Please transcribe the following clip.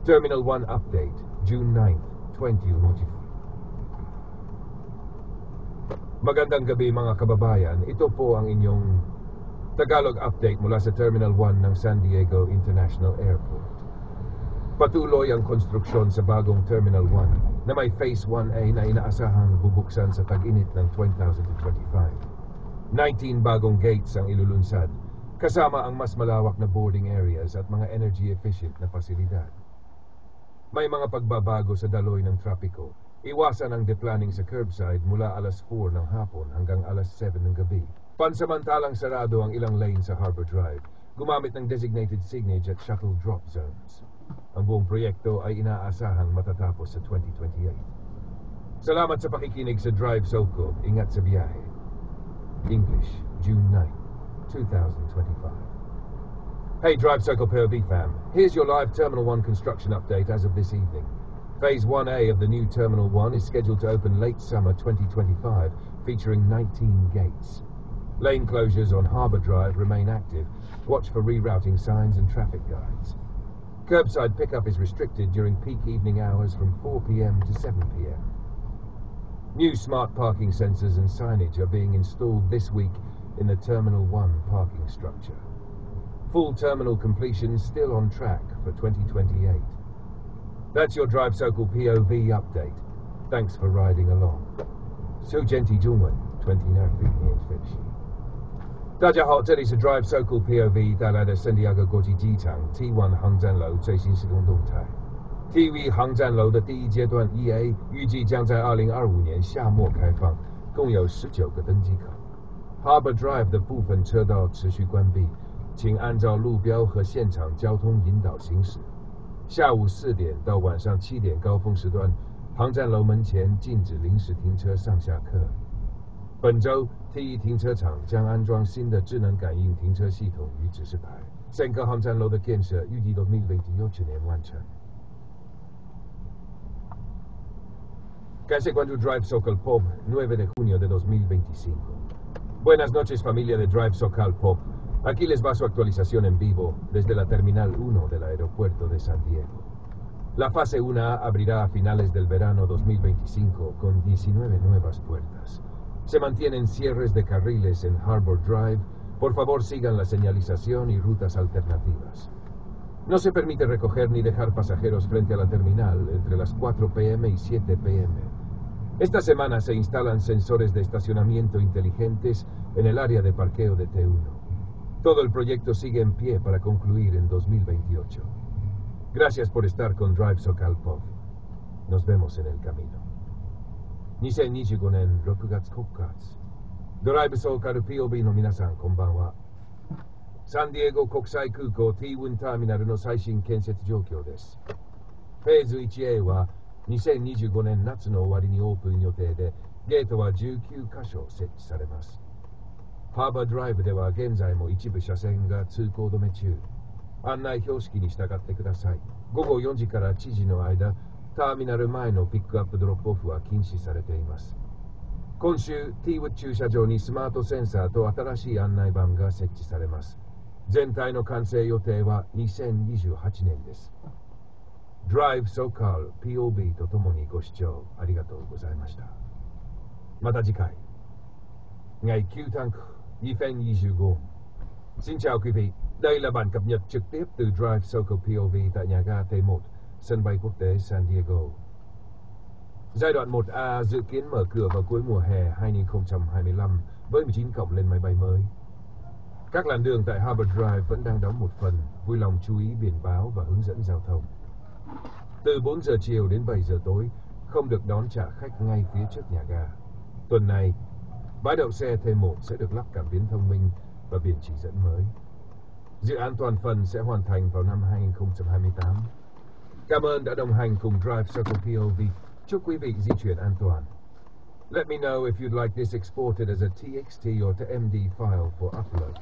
Terminal 1 update, June 9th, 2025. Magandang gabi mga kababayan. Ito po ang inyong Tagalog update mula sa Terminal 1 ng San Diego International Airport. Patuloy ang konstruksyon sa bagong Terminal 1 na may Phase 1A na inaasahang bubuksan sa tag-init ng 2025. 19 bagong gates ang ilulunsad, kasama ang mas malawak na boarding areas at mga energy-efficient na pasilidad. May mga pagbabago sa daloy ng trapiko. Iwasan ang deplaning sa curbside mula alas 4 ng hapon hanggang alas 7 ng gabi. Pansamantalang sarado ang ilang lane sa Harbor Drive, gumamit ng designated signage at shuttle drop zones. Ang buong proyekto ay inaasahang matatapos sa 2028. Salamat sa pakikinig sa Drive SoCo. Ingat sa biyahe. English, June 9, 2025. Hey Drive Circle POV fam, here's your live Terminal 1 construction update as of this evening. Phase 1A of the new Terminal 1 is scheduled to open late summer 2025, featuring 19 gates. Lane closures on Harbor Drive remain active. Watch for rerouting signs and traffic guides. Curbside pickup is restricted during peak evening hours from 4 p.m. to 7 p.m. New smart parking sensors and signage are being installed this week in the Terminal 1 parking structure. Full terminal completion still on track for 2028. That's your Drive SoCo POV update. Thanks for riding along. 苏简体中文2025年分析。大家好，这里是 Drive SoCo POV 带来的圣地亚哥国际机场 T1 航站楼最新施工动态。TV 航站楼的第一阶段 EA 预计将在2025年夏末开放，共有19个登机口。Harbor Drive 的部分车道持续关闭，请按照路标和现场交通引导行驶。下午4点到晚上7点高峰时段，航站楼门前禁止临时停车上下客。本周 T1 停车场将安装新的智能感应停车系统与指示牌。整个航站楼的建设预计2028年完成。感谢关注 Drive SoCal Pop 9 de junio de 2025. Buenas noches familia de Drive SoCal Pop. Aquí les va su actualización en vivo desde la Terminal 1 del aeropuerto de San Diego. La fase 1A abrirá a finales del verano 2025 con 19 nuevas puertas. Se mantienen cierres de carriles en Harbor Drive. Por favor sigan la señalización y rutas alternativas. No se permite recoger ni dejar pasajeros frente a la terminal entre las 4 p.m. y 7 p.m. Esta semana se instalan sensores de estacionamiento inteligentes en el área de parqueo de T1. Todo el proyecto sigue en pie para concluir en 2028. Gracias por estar con Drive SoCal Pop. Nos vemos en el camino. 2025年6月9日。ドライブソーカル POV の皆さんこんばんは。サンディエゴ国際空港 T1 ターミナルの最新建設状況です。フェーズ 1A は2025年夏の終わりにオープン予定で、ゲートは19カ所設置されます。ハーバードライブでは現在も一部車線が通行止め中。案内標識に従ってください。午後4時から7時の間、ターミナル前のピックアップドロップオフは禁止されています。今週、T1 駐車場にスマートセンサーと新しい案内板が設置されます。全体の完成予定は2028年です。Drive SoCal POV とともにご視聴ありがとうございました。また次回。Ngày 9 tháng 2025. Xin chào quý vị, đây là bản cập nhật trực tiếp từ Drive SoCal POV tại nhà ga T1, sân bay quốc tế San Diego. Giai đoạn 1A dự kiến mở cửa vào cuối mùa hè 2025 với 19 cổng lên máy bay mới. Các làn đường tại Harbor Drive vẫn đang đóng một phần, vui lòng chú ý biển báo và hướng dẫn giao thông. Từ 4 giờ chiều đến 7 giờ tối, không được đón trả khách ngay phía trước nhà ga. Tuần này, bãi đậu xe T1 sẽ được lắp cảm biến thông minh và biển chỉ dẫn mới. Dự án toàn phần sẽ hoàn thành vào năm 2028. Cảm ơn đã đồng hành cùng Drive SoCal POV. Chúc quý vị di chuyển an toàn. Let me know if you'd like this exported as a TXT or to MD file for upload.